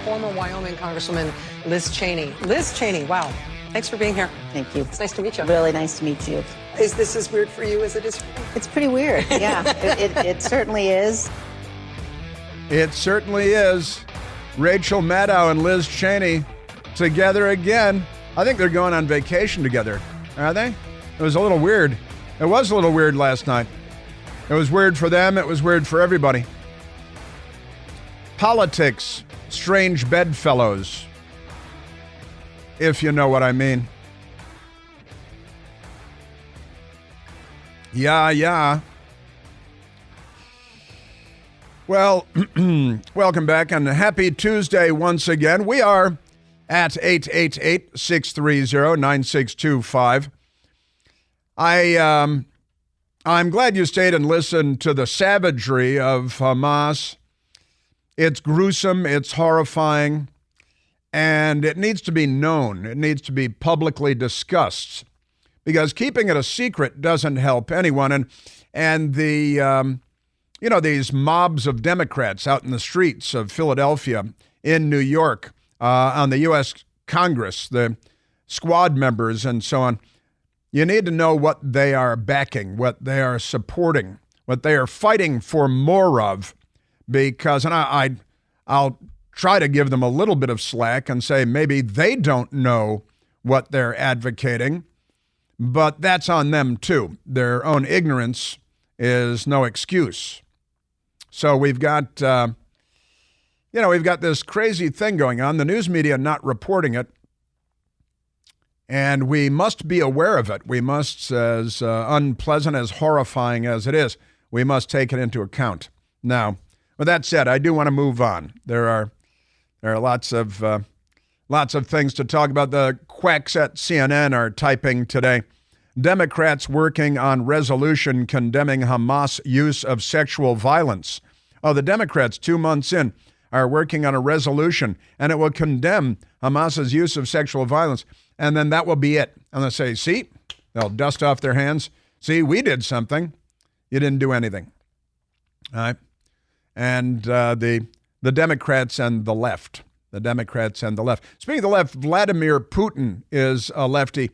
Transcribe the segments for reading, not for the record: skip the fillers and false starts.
former Wyoming Congresswoman Liz Cheney. Liz Cheney, wow. Thanks for being here. Thank you. It's nice to meet you. Really nice to meet you. Is this as weird for you as it is for me? It's pretty weird, yeah. It certainly is. It certainly is. Rachel Maddow and Liz Cheney together again. I think they're going on vacation together, are they? It was a little weird. It was a little weird last night. It was weird for them. It was weird for everybody. Politics, strange bedfellows, if you know what I mean. Yeah. Well, welcome back and happy Tuesday once again. We are at 888-630-9625. I'm glad you stayed and listened to the savagery of Hamas. It's gruesome, it's horrifying, and it needs to be known. It needs to be publicly discussed because keeping it a secret doesn't help anyone. And the these mobs of Democrats out in the streets of Philadelphia, in New York, on the U.S. Congress, the squad members and so on, you need to know what they are backing, what they are supporting, what they are fighting for more of, because, and I'll try to give them a little bit of slack and say maybe they don't know what they're advocating, but that's on them too. Their own ignorance is no excuse. So we've got this crazy thing going on, the news media not reporting it, and we must be aware of it. We must, as unpleasant, as horrifying as it is, we must take it into account. Now, with that said, I do want to move on. There are lots of things to talk about. The quacks at CNN are typing today. Democrats working on resolution condemning Hamas use of sexual violence. Oh, the Democrats 2 months in are working on a resolution, and it will condemn Hamas's use of sexual violence, and then that will be it. And they'll say, see, they'll dust off their hands. See, we did something. You didn't do anything. All right. And the Democrats and the left. The Democrats and the left. Speaking of the left, Vladimir Putin is a lefty.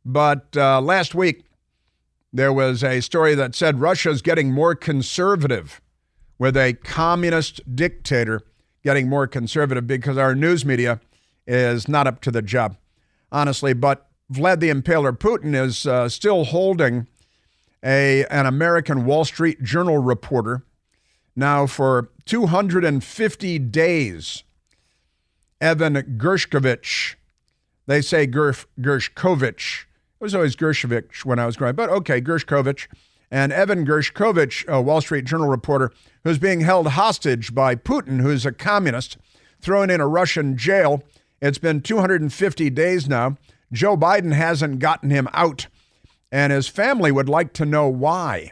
But last week, there was a story that said Russia's getting more conservative, with a communist dictator getting more conservative because our news media is not up to the job, honestly. But Vlad the Impaler Putin is still holding an American Wall Street Journal reporter now for 250 days. Evan Gershkovich, they say Gershkovich. It was always Gershkovich when I was growing up, but okay, Gershkovich. And Evan Gershkovich, a Wall Street Journal reporter, who's being held hostage by Putin, who's a communist, thrown in a Russian jail. It's been 250 days now. Joe Biden hasn't gotten him out, and his family would like to know why.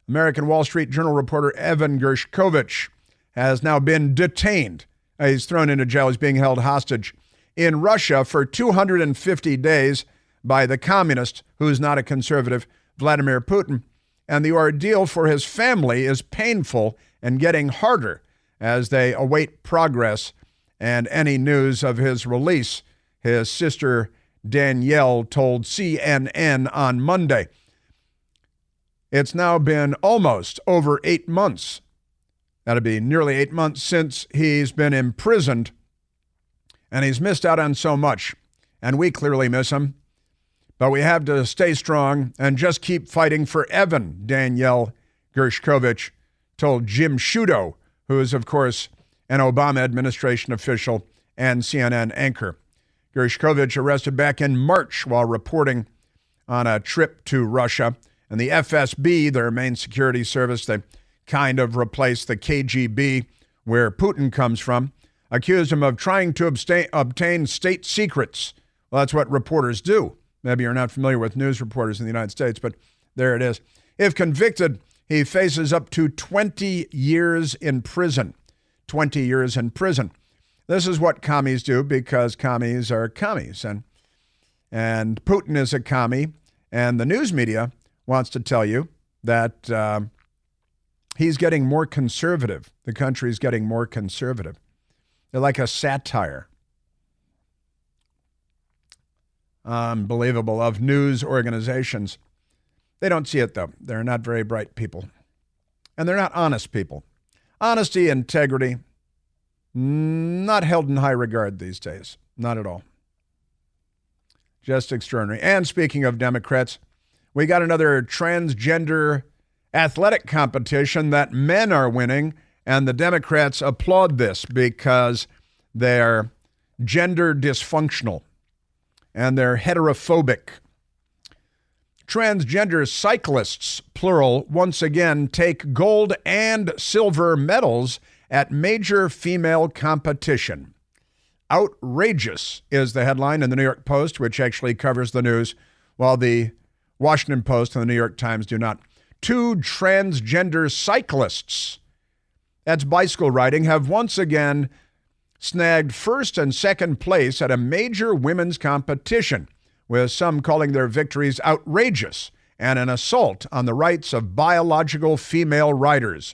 American Wall Street Journal reporter Evan Gershkovich has now been detained. He's thrown into jail. He's being held hostage in Russia for 250 days by the communist, who's not a conservative, Vladimir Putin. And the ordeal for his family is painful and getting harder as they await progress and any news of his release. His sister Danielle told CNN on Monday. It's now been almost over 8 months. That'll be nearly 8 months since he's been imprisoned, and he's missed out on so much. And we clearly miss him. But we have to stay strong and just keep fighting for Evan, Danielle Gershkovich told Jim Sciutto, who is, of course, an Obama administration official and CNN anchor. Gershkovich arrested back in March while reporting on a trip to Russia. And the FSB, their main security service, they kind of replaced the KGB, where Putin comes from, accused him of trying to obtain state secrets. Well, that's what reporters do. Maybe you're not familiar with news reporters in the United States, but there it is. If convicted, he faces up to 20 years in prison. 20 years in prison. This is what commies do because commies are commies. And Putin is a commie, and the news media wants to tell you that he's getting more conservative. The country's getting more conservative. They're like a satire. Unbelievable, of news organizations. They don't see it, though. They're not very bright people. And they're not honest people. Honesty, integrity, not held in high regard these days. Not at all. Just extraordinary. And speaking of Democrats, we got another transgender athletic competition that men are winning, and the Democrats applaud this because they're gender dysfunctional and they're heterophobic. Transgender cyclists, plural, once again take gold and silver medals at major female competition. Outrageous is the headline in the New York Post, which actually covers the news, while the Washington Post and the New York Times do not. 2 transgender cyclists, that's bicycle riding, have once again snagged first and second place at a major women's competition, with some calling their victories outrageous and an assault on the rights of biological female riders.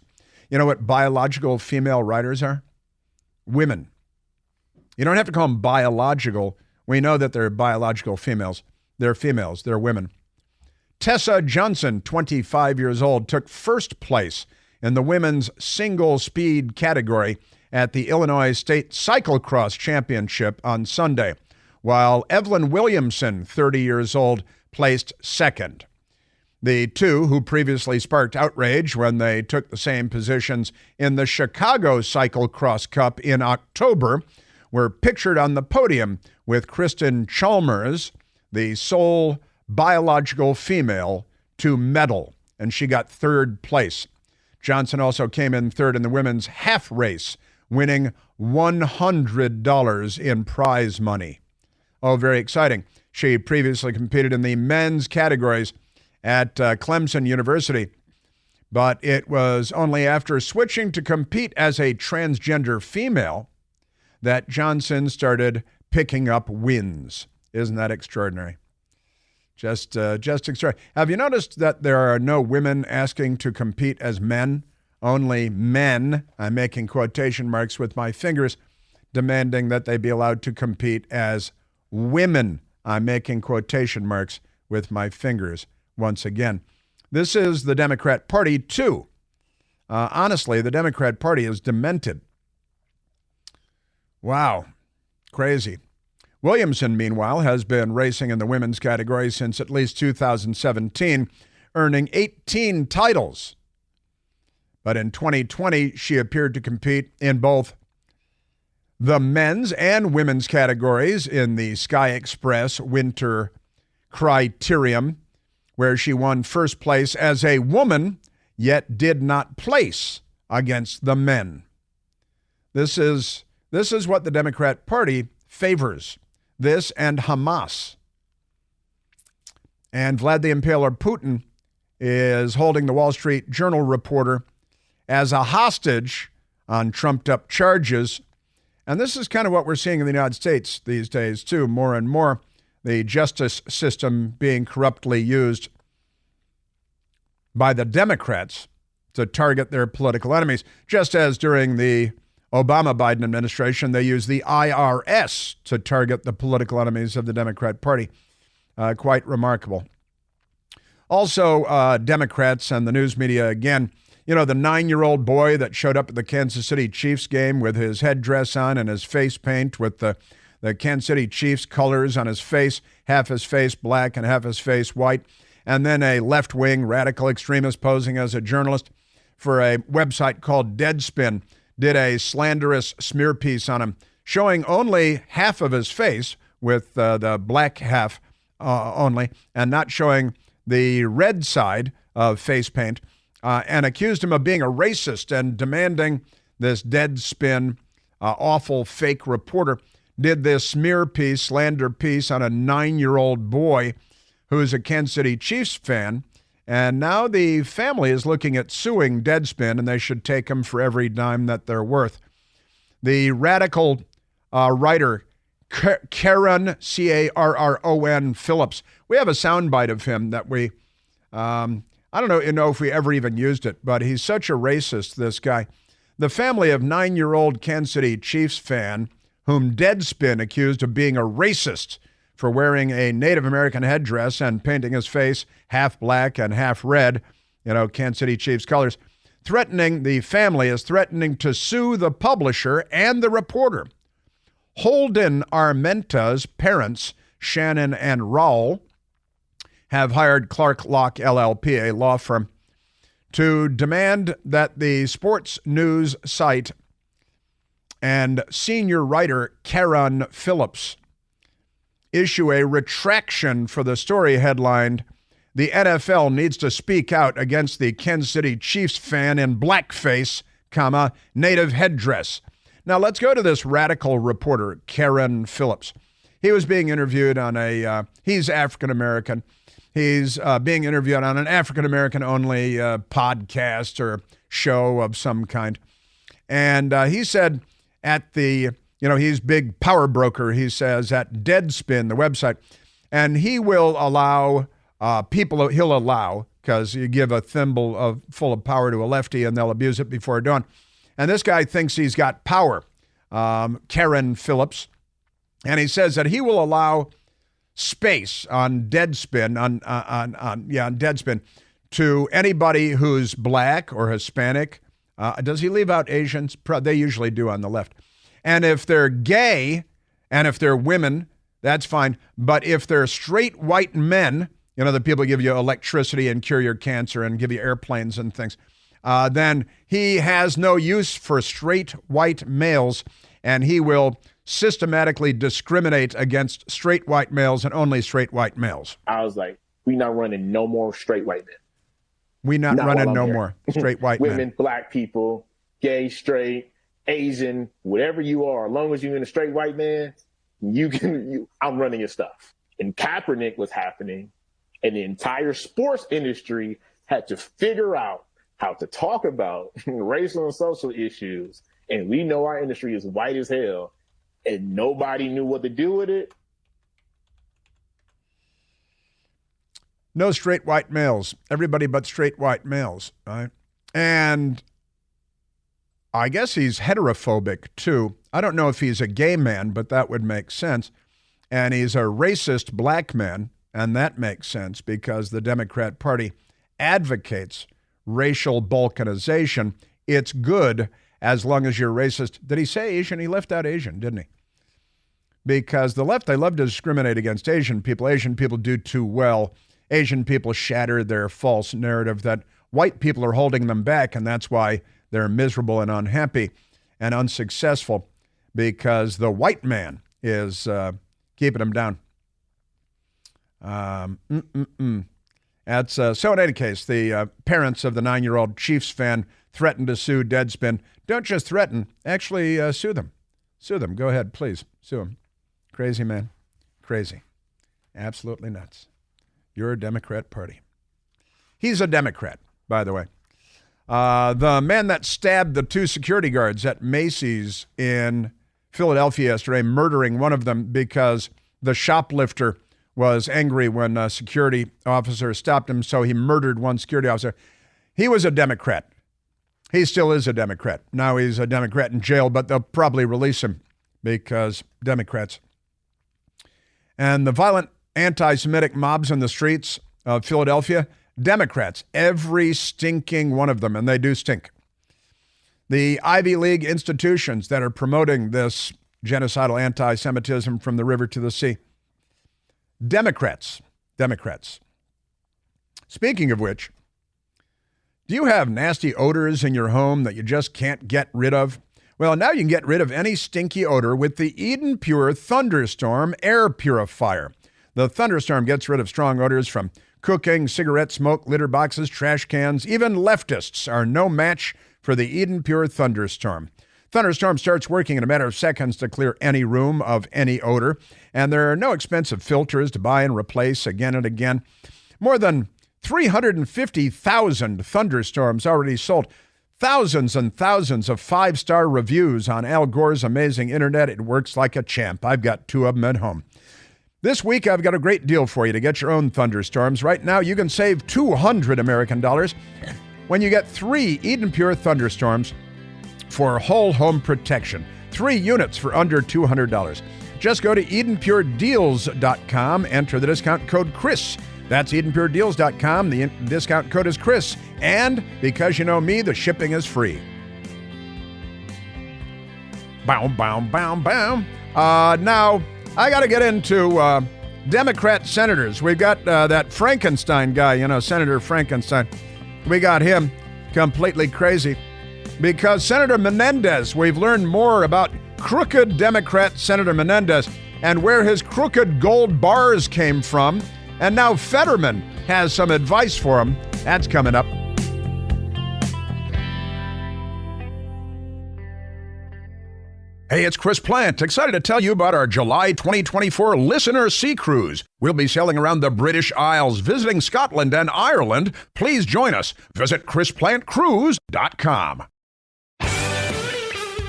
You know what biological female riders are? Women. You don't have to call them biological. We know that they're biological females. They're females. They're women. Tessa Johnson, 25 years old, took first place in the women's single speed category at the Illinois State Cyclocross Championship on Sunday, while Evelyn Williamson, 30 years old, placed second. The two, who previously sparked outrage when they took the same positions in the Chicago Cyclocross Cup in October, were pictured on the podium with Kristen Chalmers, the sole biological female to medal, and she got third place. Johnson also came in third in the women's half race, winning $100 in prize money. Oh, very exciting. She previously competed in the men's categories at Clemson University, but it was only after switching to compete as a transgender female that Johnson started picking up wins. Isn't that extraordinary? Just extraordinary. Have you noticed that there are no women asking to compete as men? Only men, I'm making quotation marks with my fingers, demanding that they be allowed to compete as women. I'm making quotation marks with my fingers once again. This is the Democrat Party, too. Honestly, the Democrat Party is demented. Wow. Crazy. Williamson, meanwhile, has been racing in the women's category since at least 2017, earning 18 titles. But in 2020, she appeared to compete in both the men's and women's categories in the Sky Express Winter Criterium, where she won first place as a woman, yet did not place against the men. This is what the Democrat Party favors. This and Hamas. And Vlad the Impaler Putin is holding the Wall Street Journal reporter as a hostage on trumped-up charges. And this is kind of what we're seeing in the United States these days, too, more and more. The justice system being corruptly used by the Democrats to target their political enemies, just as during the Obama-Biden administration, they used the IRS to target the political enemies of the Democrat Party. Quite remarkable. Also, Democrats and the news media, again, you know, the 9-year-old boy that showed up at the Kansas City Chiefs game with his headdress on and his face paint with the Kansas City Chiefs colors on his face, half his face black and half his face white, and then a left-wing radical extremist posing as a journalist for a website called Deadspin did a slanderous smear piece on him, showing only half of his face with the black half only, and not showing the red side of face paint, and accused him of being a racist and demanding this Deadspin, awful fake reporter did this smear piece, slander piece on a 9-year-old boy who's a Kansas City Chiefs fan. And now the family is looking at suing Deadspin, and they should take them for every dime that they're worth. The radical writer, Karen, Carron Phillips, we have a soundbite of him that we, I don't know if we ever even used it, but he's such a racist, this guy, The family of 9-year-old Kansas City Chiefs fan whom Deadspin accused of being a racist for wearing a Native American headdress and painting his face half black and half red, Kansas City Chiefs colors, the family is threatening to sue the publisher and the reporter. Holden Armenta's parents, Shannon and Raul, have hired Clark Locke LLP, a law firm, to demand that the sports news site and senior writer Karen Phillips issue a retraction for the story headlined, "The NFL needs to speak out against the Kansas City Chiefs fan in blackface, native headdress." Now let's go to this radical reporter, Karen Phillips. He was being interviewed on he's African-American. He's being interviewed on an African-American only podcast or show of some kind. And he said he's big power broker, he says, at Deadspin, the website. And he will allow because you give a thimble full of power to a lefty and they'll abuse it before dawn. And this guy thinks he's got power, Karen Phillips. And he says that he will allow space on Deadspin, on Deadspin, to anybody who's black or Hispanic. Does he leave out Asians? They usually do on the left. And if they're gay and if they're women, that's fine. But if they're straight white men, the people give you electricity and cure your cancer and give you airplanes and things, then he has no use for straight white males, and he will systematically discriminate against straight white males and only straight white males. I was like, we not running no more straight white men. We not running no more straight white men. Women, black people, gay, straight, Asian, whatever you are, as long as you're in a straight white man, I'm running your stuff. And Kaepernick was happening, and the entire sports industry had to figure out how to talk about racial and social issues. And we know our industry is white as hell, and nobody knew what to do with it. No straight white males. Everybody but straight white males, right? And I guess he's heterophobic, too. I don't know if he's a gay man, but that would make sense. And he's a racist black man, and that makes sense because the Democrat Party advocates racial balkanization. It's good as long as you're racist. Did he say Asian? He left out Asian, didn't he? Because the left, they love to discriminate against Asian people. Asian people do too well. Asian people shatter their false narrative that white people are holding them back, and that's why they're miserable and unhappy and unsuccessful, because the white man is keeping them down. That's so in any case, the parents of the 9-year-old Chiefs fan threatened to sue Deadspin. Don't just threaten, actually sue them. Sue them. Go ahead, please. Sue them. Crazy man. Crazy. Absolutely nuts. You're a Democrat Party. He's a Democrat, by the way. The man that stabbed the 2 security guards at Macy's in Philadelphia yesterday, murdering one of them because the shoplifter was angry when a security officer stopped him, so he murdered one security officer. He was a Democrat. He still is a Democrat. Now he's a Democrat in jail, but they'll probably release him because Democrats. And the violent anti-Semitic mobs in the streets of Philadelphia, Democrats, every stinking one of them, and they do stink. The Ivy League institutions that are promoting this genocidal anti-Semitism from the river to the sea, Democrats. Speaking of which, do you have nasty odors in your home that you just can't get rid of? Well, now you can get rid of any stinky odor with the Eden Pure Thunderstorm Air Purifier. The Thunderstorm gets rid of strong odors from cooking, cigarette smoke, litter boxes, trash cans. Even leftists are no match for the Eden Pure Thunderstorm. Thunderstorm starts working in a matter of seconds to clear any room of any odor, and there are no expensive filters to buy and replace again and again. More than 350,000 Thunderstorms already sold. Thousands and thousands of 5-star reviews on Al Gore's amazing internet. It works like a champ. I've got 2 of them at home. This week, I've got a great deal for you to get your own Thunderstorms. Right now, you can save $200 American dollars when you get 3 Eden Pure Thunderstorms for whole home protection. 3 units for under $200. Just go to EdenPureDeals.com, enter the discount code Chris. That's EdenPureDeals.com. The discount code is Chris. And because you know me, the shipping is free. Bow, bow, bow, bow. Now, I got to get into Democrat senators. We've got that Frankenstein guy, Senator Frankenstein. We got him completely crazy because Senator Menendez, we've learned more about crooked Democrat Senator Menendez and where his crooked gold bars came from. And now Fetterman has some advice for him. That's coming up. Hey, it's Chris Plant, excited to tell you about our July 2024 Listener Sea Cruise. We'll be sailing around the British Isles, visiting Scotland and Ireland. Please join us. Visit ChrisPlantCruise.com.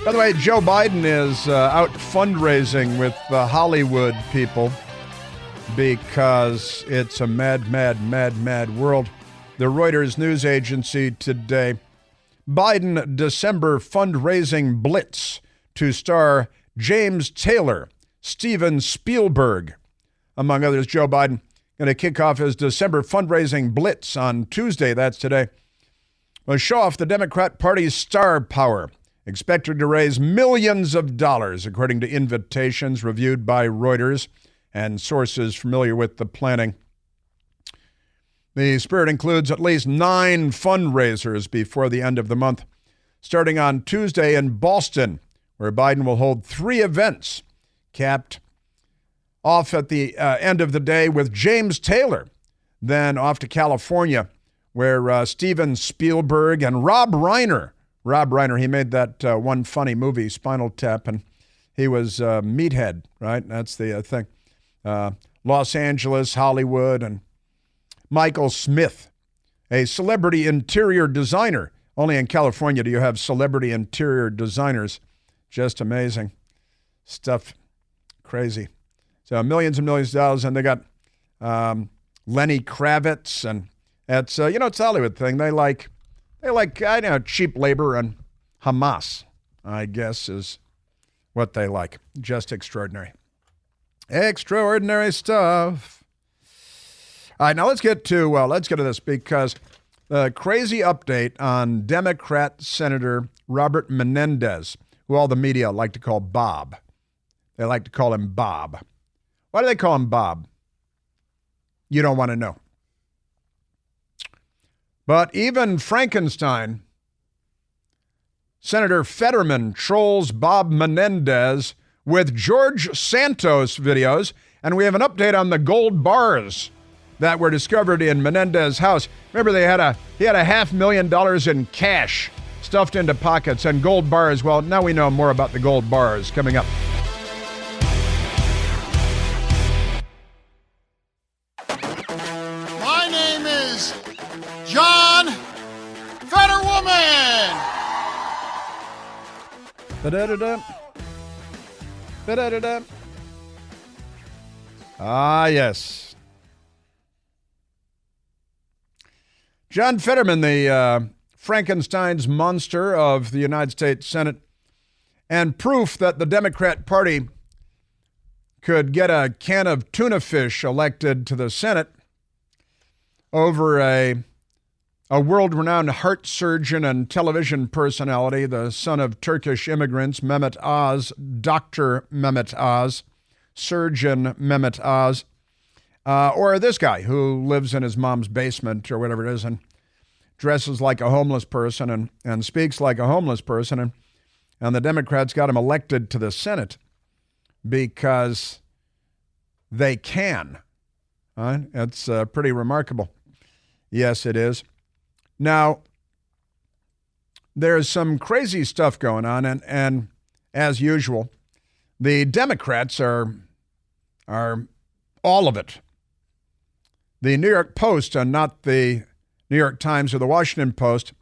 By the way, Joe Biden is out fundraising with the Hollywood people because it's a mad, mad, mad, mad world. The Reuters news agency today, Biden December fundraising blitz to star James Taylor, Steven Spielberg, among others. Joe Biden going to kick off his December fundraising blitz on Tuesday, that's today. Will show off the Democrat Party's star power, expected to raise millions of dollars, according to invitations reviewed by Reuters and sources familiar with the planning. The spirit includes at least 9 fundraisers before the end of the month, starting on Tuesday in Boston, where Biden will hold 3 events, capped off at the end of the day with James Taylor, then off to California, where Steven Spielberg and Rob Reiner, he made that one funny movie, Spinal Tap, and he was Meathead, right? That's the thing. Los Angeles, Hollywood, and Michael Smith, a celebrity interior designer. Only in California do you have celebrity interior designers. Just amazing stuff. Crazy. So millions and millions of dollars, and they got Lenny Kravitz, and it's it's a Hollywood thing. They like cheap labor, and Hamas, I guess, is what they like. Just extraordinary. Extraordinary stuff. All right, now let's get to this, because the crazy update on Democrat Senator Robert Menendez, who all the media like to call Bob. They like to call him Bob. Why do they call him Bob? You don't want to know. But even Frankenstein, Senator Fetterman, trolls Bob Menendez with George Santos videos, and we have an update on the gold bars that were discovered in Menendez's house. Remember, he had $500,000 in cash stuffed into pockets and gold bars. Well, now we know more about the gold bars coming up. My name is John Fetterman. Da-da-da-da. Da-da-da-da. Ah, yes. John Fetterman, the Frankenstein's monster of the United States Senate, and proof that the Democrat Party could get a can of tuna fish elected to the Senate over a world-renowned heart surgeon and television personality, the son of Turkish immigrants, Mehmet Oz, Dr. Mehmet Oz, Surgeon Mehmet Oz, or this guy who lives in his mom's basement or whatever it is and dresses like a homeless person and speaks like a homeless person. And the Democrats got him elected to the Senate because they can. It's pretty remarkable. Yes, it is. Now, there's some crazy stuff going on, and as usual, the Democrats are all of it. The New York Post, and not the New York Times or the Washington Post,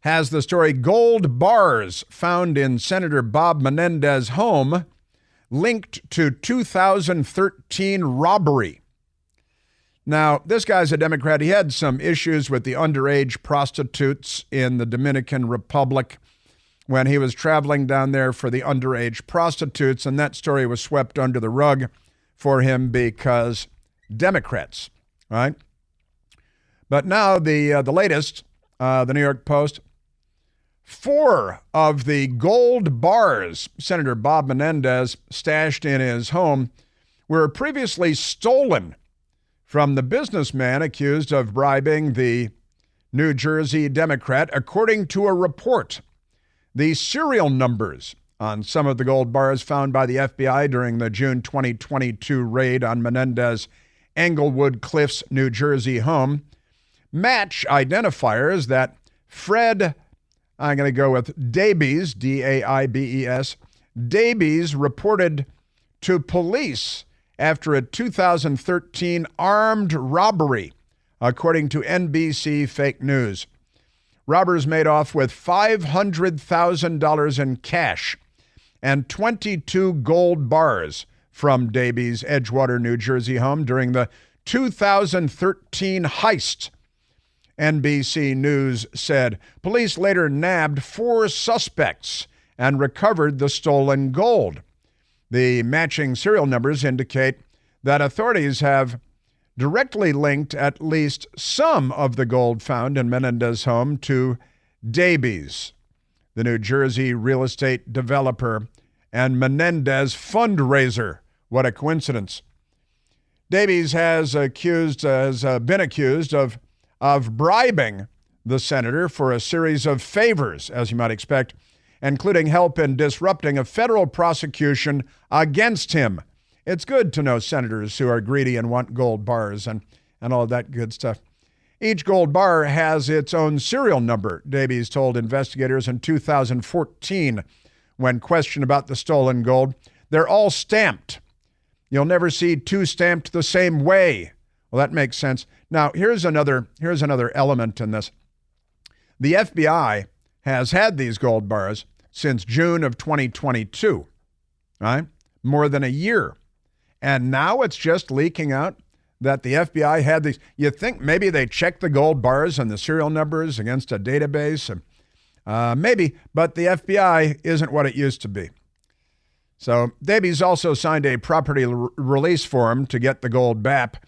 has the story "Gold Bars Found in Senator Bob Menendez's Home Linked to 2013 Robbery." Now, this guy's a Democrat. He had some issues with the underage prostitutes in the Dominican Republic when he was traveling down there for the underage prostitutes, and that story was swept under the rug for him because Democrats, right? But now the latest, the New York Post, 4 of the gold bars Senator Bob Menendez stashed in his home were previously stolen from the businessman accused of bribing the New Jersey Democrat, according to a report. The serial numbers on some of the gold bars found by the FBI during the June 2022 raid on Menendez Englewood Cliffs, New Jersey home match identifiers that Fred, I'm going to go with Davies, D-A-I-B-E-S, Davies reported to police after a 2013 armed robbery, according to NBC Fake News. Robbers made off with $500,000 in cash and 22 gold bars from Davies' Edgewater, New Jersey home during the 2013 heist. NBC News said police later nabbed 4 suspects and recovered the stolen gold. The matching serial numbers indicate that authorities have directly linked at least some of the gold found in Menendez's home to Davies, the New Jersey real estate developer and Menendez fundraiser. What a coincidence. Davies has been accused of bribing the senator for a series of favors, as you might expect, including help in disrupting a federal prosecution against him. It's good to know senators who are greedy and want gold bars and all of that good stuff. Each gold bar has its own serial number, Davies told investigators in 2014 when questioned about the stolen gold. They're all stamped. You'll never see 2 stamped the same way. Well, that makes sense. Now, here's another element in this. The FBI has had these gold bars since June of 2022, right? More than a year. And now it's just leaking out that the FBI had these. You think maybe they checked the gold bars and the serial numbers against a database? Maybe, but the FBI isn't what it used to be. So Davies also signed a property release form to get the gold back,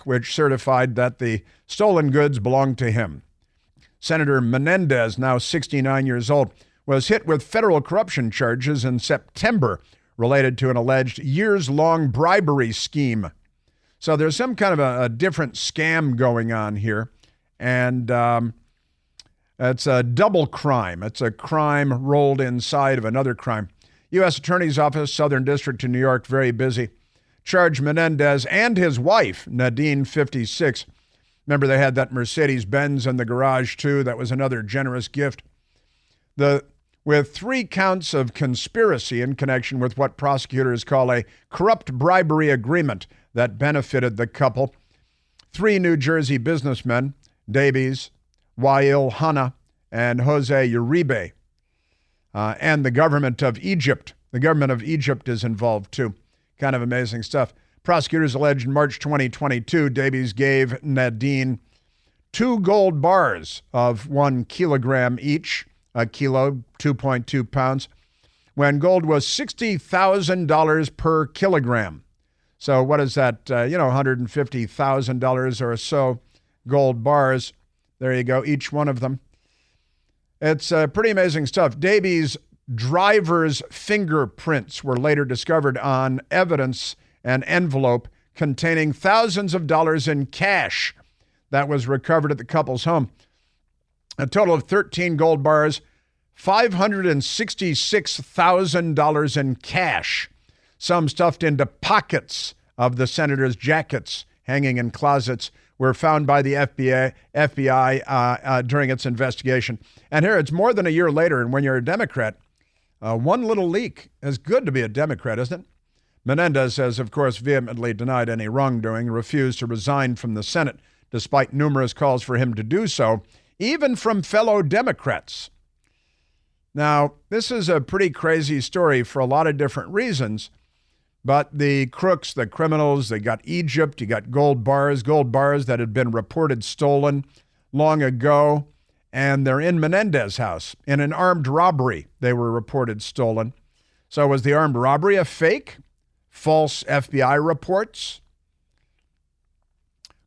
which certified that the stolen goods belonged to him. Senator Menendez, now 69 years old, was hit with federal corruption charges in September related to an alleged years-long bribery scheme. So there's some kind of a different scam going on here, and it's a double crime. It's a crime rolled inside of another crime. U.S. Attorney's Office, Southern District of New York, very busy, charged Menendez and his wife, Nadine, 56. Remember, they had that Mercedes-Benz in the garage, too. That was another generous gift. With 3 counts of conspiracy in connection with what prosecutors call a corrupt bribery agreement that benefited the couple. 3 New Jersey businessmen, Davies, Wael Hanna, and Jose Uribe, and the government of Egypt. The government of Egypt is involved, too. Kind of amazing stuff. Prosecutors alleged in March 2022, Davies gave Nadine 2 gold bars of 1 kilogram each, a kilo, 2.2 pounds, when gold was $60,000 per kilogram. So what is that? $150,000 or so gold bars. There you go, each one of them. It's pretty amazing stuff. Davies' driver's fingerprints were later discovered on evidence, an envelope containing thousands of dollars in cash that was recovered at the couple's home. A total of 13 gold bars, $566,000 in cash, some stuffed into pockets of the senator's jackets hanging in closets, were found by the FBI during its investigation. And here, it's more than a year later, and when you're a Democrat, one little leak is good to be a Democrat, isn't it? Menendez has, of course, vehemently denied any wrongdoing, refused to resign from the Senate, despite numerous calls for him to do so, even from fellow Democrats. Now, this is a pretty crazy story for a lot of different reasons, but the crooks, the criminals, they got Egypt, you got gold bars that had been reported stolen long ago, and they're in Menendez's house in an armed robbery. They were reported stolen. So was the armed robbery a fake? False FBI reports?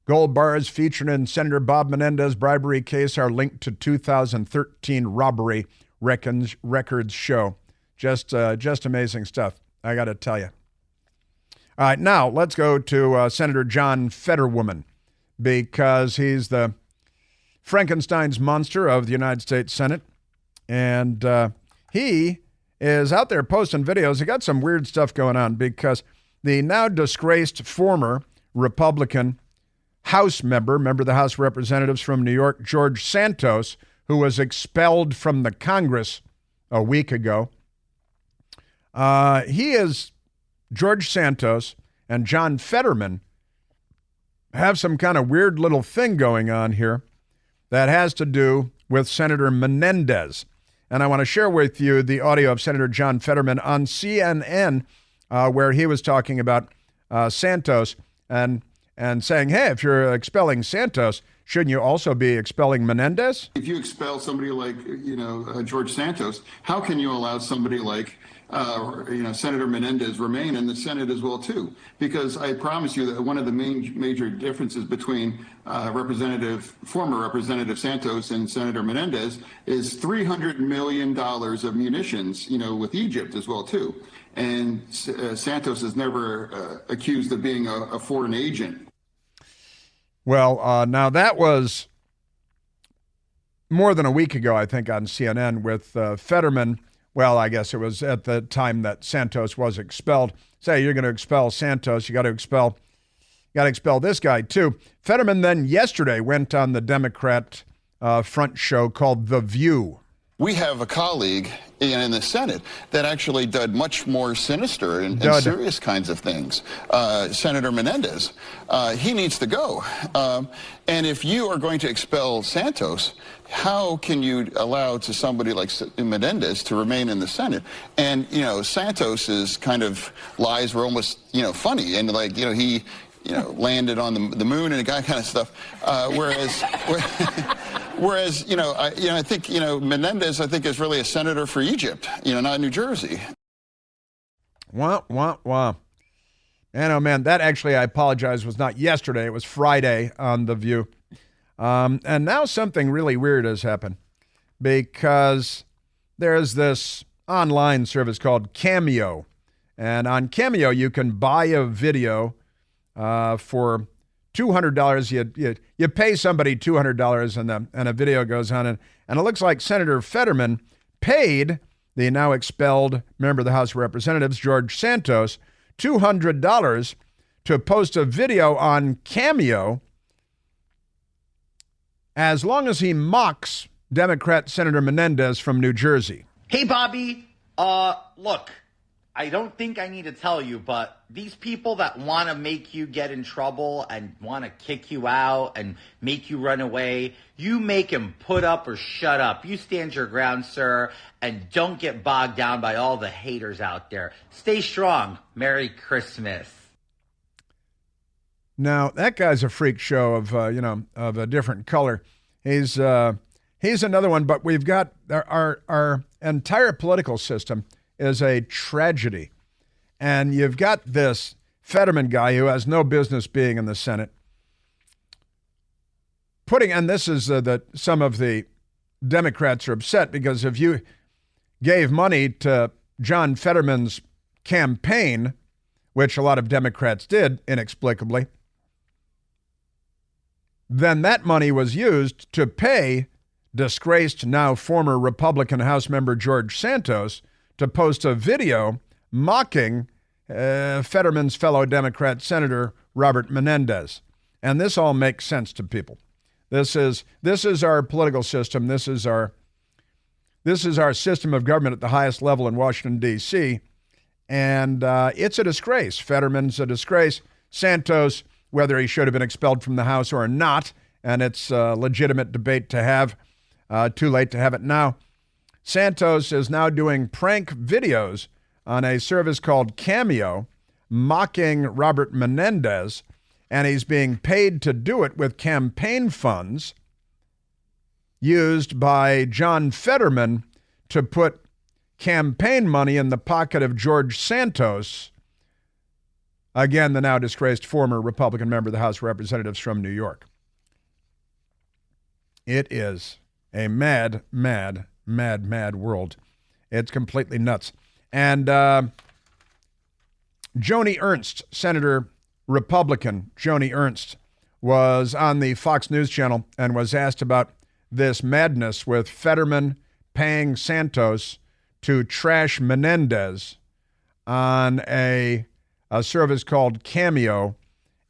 Gold bars featured in Senator Bob Menendez bribery case are linked to 2013 robbery records show. Just amazing stuff, I got to tell you. All right, now let's go to Senator John Fetterman, because he's the Frankenstein's monster of the United States Senate. And he is out there posting videos. He got some weird stuff going on, because the now disgraced former Republican House member of the House of Representatives from New York, George Santos, who was expelled from the Congress a week ago. George Santos and John Fetterman have some kind of weird little thing going on here that has to do with Senator Menendez. And I want to share with you the audio of Senator John Fetterman on CNN, where he was talking about Santos and saying, hey, if you're expelling Santos, shouldn't you also be expelling Menendez? If you expel somebody like, George Santos, how can you allow somebody like, Senator Menendez remain in the Senate as well, too? Because I promise you that one of the major differences between former Representative Santos and Senator Menendez is $300 million of munitions, with Egypt as well, too. And Santos is never accused of being a foreign agent. Well, now that was more than a week ago, I think, on CNN with Fetterman. Well, I guess it was at the time that Santos was expelled. Say you're going to expel Santos, you got to expel this guy too. Fetterman then yesterday went on the Democrat front show called The View. We have a colleague in the Senate that actually did much more sinister and serious kinds of things. Senator Menendez, he needs to go. And if you are going to expel Santos, how can you allow to somebody like Menendez to remain in the Senate? And, Santos's kind of lies were almost, funny. And he, landed on the moon and that kind of stuff. Whereas, I think, Menendez, I think, is really a senator for Egypt, not New Jersey. Wow. And oh man, that actually, I apologize, was not yesterday. It was Friday on The View. And now something really weird has happened, because there's this online service called Cameo. And on Cameo, you can buy a video for $200. You pay somebody $200 and a video goes on. And it looks like Senator Fetterman paid the now expelled member of the House of Representatives, George Santos, $200 to post a video on Cameo as long as he mocks Democrat Senator Menendez from New Jersey. Hey, Bobby, look, I don't think I need to tell you, but these people that want to make you get in trouble and want to kick you out and make you run away, you make them put up or shut up. You stand your ground, sir, and don't get bogged down by all the haters out there. Stay strong. Merry Christmas. Now, that guy's a freak show of a different color. He's another one, but we've got our entire political system is a tragedy. And you've got this Fetterman guy who has no business being in the Senate and this is that some of the Democrats are upset, because if you gave money to John Fetterman's campaign, which a lot of Democrats did inexplicably, then that money was used to pay disgraced, now former Republican House member George Santos to post a video mocking Fetterman's fellow Democrat Senator Robert Menendez. And this all makes sense to people. This is our political system. This is our system of government at the highest level in Washington, D.C., and it's a disgrace. Fetterman's a disgrace. Santos, whether he should have been expelled from the House or not, and it's a legitimate debate to have. Too late to have it now. Santos is now doing prank videos on a service called Cameo, mocking Robert Menendez, and he's being paid to do it with campaign funds. used by John Fetterman to put campaign money in the pocket of George Santos, again, the now disgraced former Republican member of the House of Representatives from New York. It is a mad, mad, mad, mad world. It's completely nuts. And Joni Ernst, Senator Republican Joni Ernst, was on the Fox News channel and was asked about this madness with Fetterman paying Santos to trash Menendez on a service called Cameo.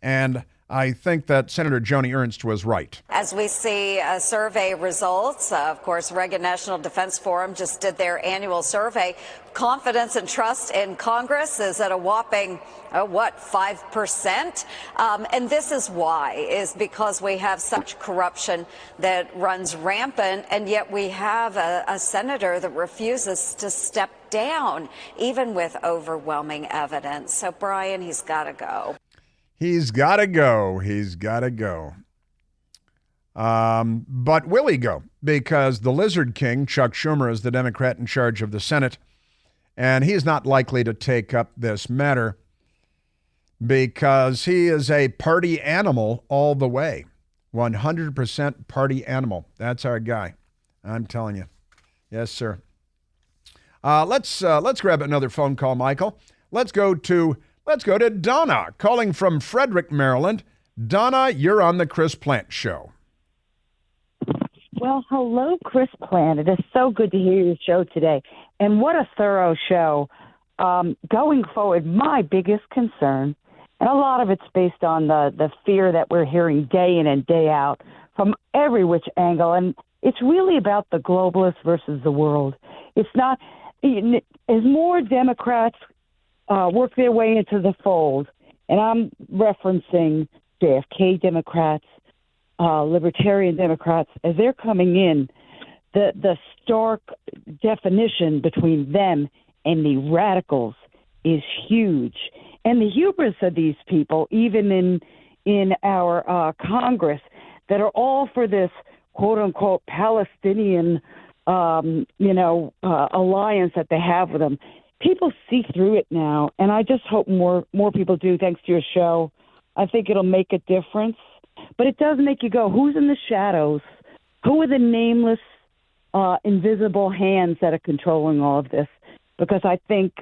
And I think that Senator Joni Ernst was right. As we see survey results, of course, Reagan National Defense Forum just did their annual survey. Confidence and trust in Congress is at a whopping, 5%? And this is why, is because we have such corruption that runs rampant, and yet we have a senator that refuses to step down, even with overwhelming evidence. So, Brian, he's got to go. He's got to go. He's got to go. But will he go? Because the Lizard King, Chuck Schumer, is the Democrat in charge of the Senate, and he's not likely to take up this matter because he is a party animal all the way. 100% party animal. That's our guy. I'm telling you. Yes, sir. Let's grab another phone call, Michael. Let's go to Donna, calling from Frederick, Maryland. Donna, you're on the Chris Plant Show. Well, hello, Chris Plant. It is so good to hear your show today. And what a thorough show. Going forward, my biggest concern, and a lot of it's based on the fear that we're hearing day in and day out from every which angle, and it's really about the globalists versus the world. It's not, as more Democrats work their way into the fold, and I'm referencing JFK Democrats, Libertarian Democrats, as they're coming in, the stark definition between them and the radicals is huge. And the hubris of these people, even in our Congress, that are all for this quote-unquote Palestinian, alliance that they have with them. People see through it now, and I just hope more people do, thanks to your show. I think it'll make a difference. But it does make you go, who's in the shadows? Who are the nameless, invisible hands that are controlling all of this? Because I think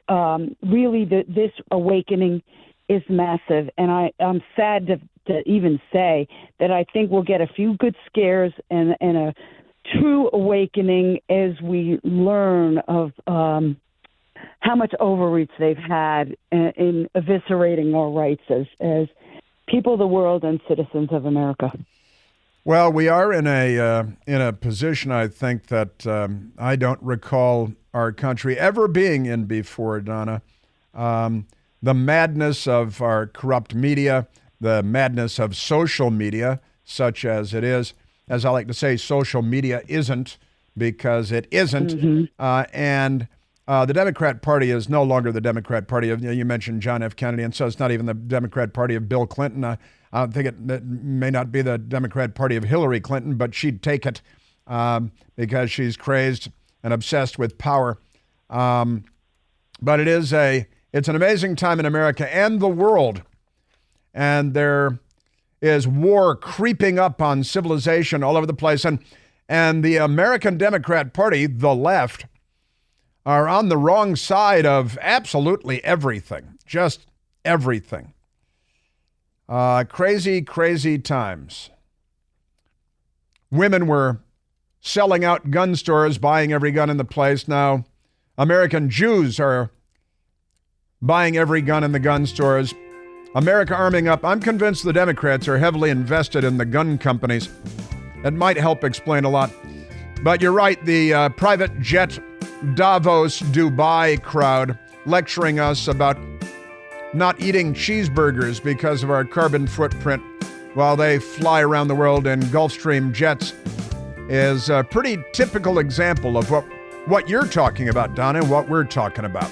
really this awakening is massive, and I'm sad to even say that I think we'll get a few good scares and a true awakening as we learn of how much overreach they've had in eviscerating our rights as people of the world and citizens of America. Well, we are in a position, I think, that I don't recall our country ever being in before, Donna. The madness of our corrupt media, the madness of social media, such as it is. As I like to say, social media isn't, because it isn't. Mm-hmm. And the Democrat Party is no longer the Democrat Party of, you mentioned John F. Kennedy, and so it's not even the Democrat Party of Bill Clinton. I think it may not be the Democrat Party of Hillary Clinton, but she'd take it because she's crazed and obsessed with power. But it's an amazing time in America and the world. And there is war creeping up on civilization all over the place. And the American Democrat Party, the left, are on the wrong side of absolutely everything, just everything. Crazy, crazy times. Women were selling out gun stores, buying every gun in the place. Now, American Jews are buying every gun in the gun stores. America arming up. I'm convinced the Democrats are heavily invested in the gun companies. That might help explain a lot. But you're right, the private jet Davos Dubai crowd lecturing us about not eating cheeseburgers because of our carbon footprint while they fly around the world in Gulfstream jets is a pretty typical example of what you're talking about, Donna, and what we're talking about.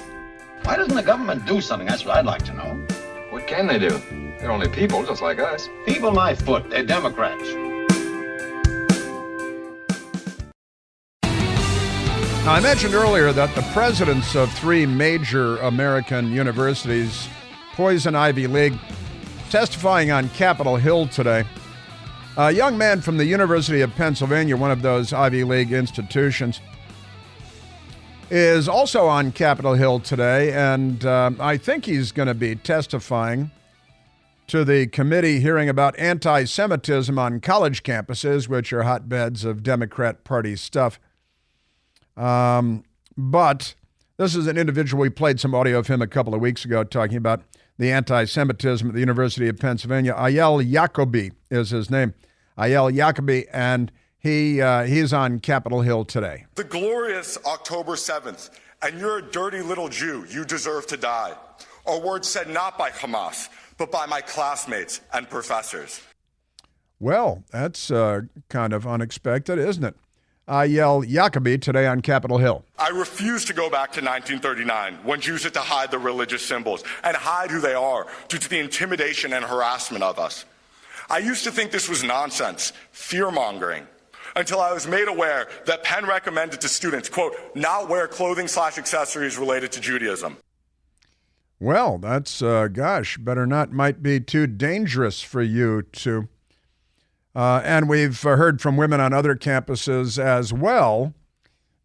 Why doesn't the government do something? That's what I'd like to know. What can they do? They're only people just like us. People my foot. They're Democrats. Now, I mentioned earlier that the presidents of 3 major American universities, Poison Ivy League, testifying on Capitol Hill today. A young man from the University of Pennsylvania, one of those Ivy League institutions, is also on Capitol Hill today, and I think he's going to be testifying to the committee hearing about anti-Semitism on college campuses, which are hotbeds of Democrat Party stuff. But this is an individual, we played some audio of him a couple of weeks ago talking about the anti-Semitism at the University of Pennsylvania. Ayel Jacobi is his name. Ayel Jacobi, and he's on Capitol Hill today. The glorious October 7th, and you're a dirty little Jew. You deserve to die. Are words said not by Hamas, but by my classmates and professors. Well, that's kind of unexpected, isn't it? Ayel Jacobi today on Capitol Hill. I refuse to go back to 1939 when Jews had to hide their religious symbols and hide who they are due to the intimidation and harassment of us. I used to think this was nonsense, fear-mongering, until I was made aware that Penn recommended to students, quote, not wear clothing/accessories related to Judaism. Well, that's, better not, might be too dangerous for you to. And we've heard from women on other campuses as well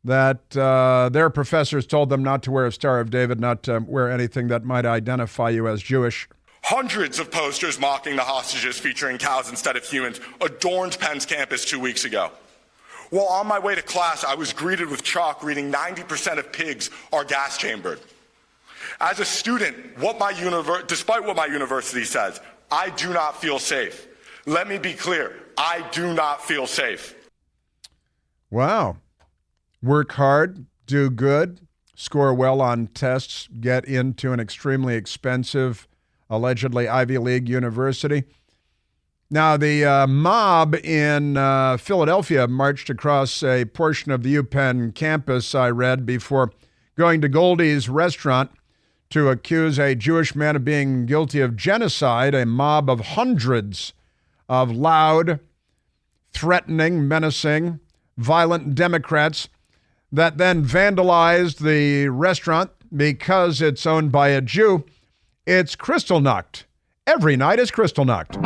that their professors told them not to wear a Star of David, not to wear anything that might identify you as Jewish. Hundreds of posters mocking the hostages featuring cows instead of humans adorned Penn's campus 2 weeks ago. While on my way to class, I was greeted with chalk reading 90% of pigs are gas chambered. As a student, despite what my university says, I do not feel safe. Let me be clear, I do not feel safe. Wow. Work hard, do good, score well on tests, get into an extremely expensive, allegedly Ivy League university. Now, the mob in Philadelphia marched across a portion of the UPenn campus, I read, before going to Goldie's restaurant to accuse a Jewish man of being guilty of genocide, a mob of hundreds of loud, threatening, menacing, violent Democrats that then vandalized the restaurant because it's owned by a Jew. It's Kristallnacht. Every night is Kristallnacht.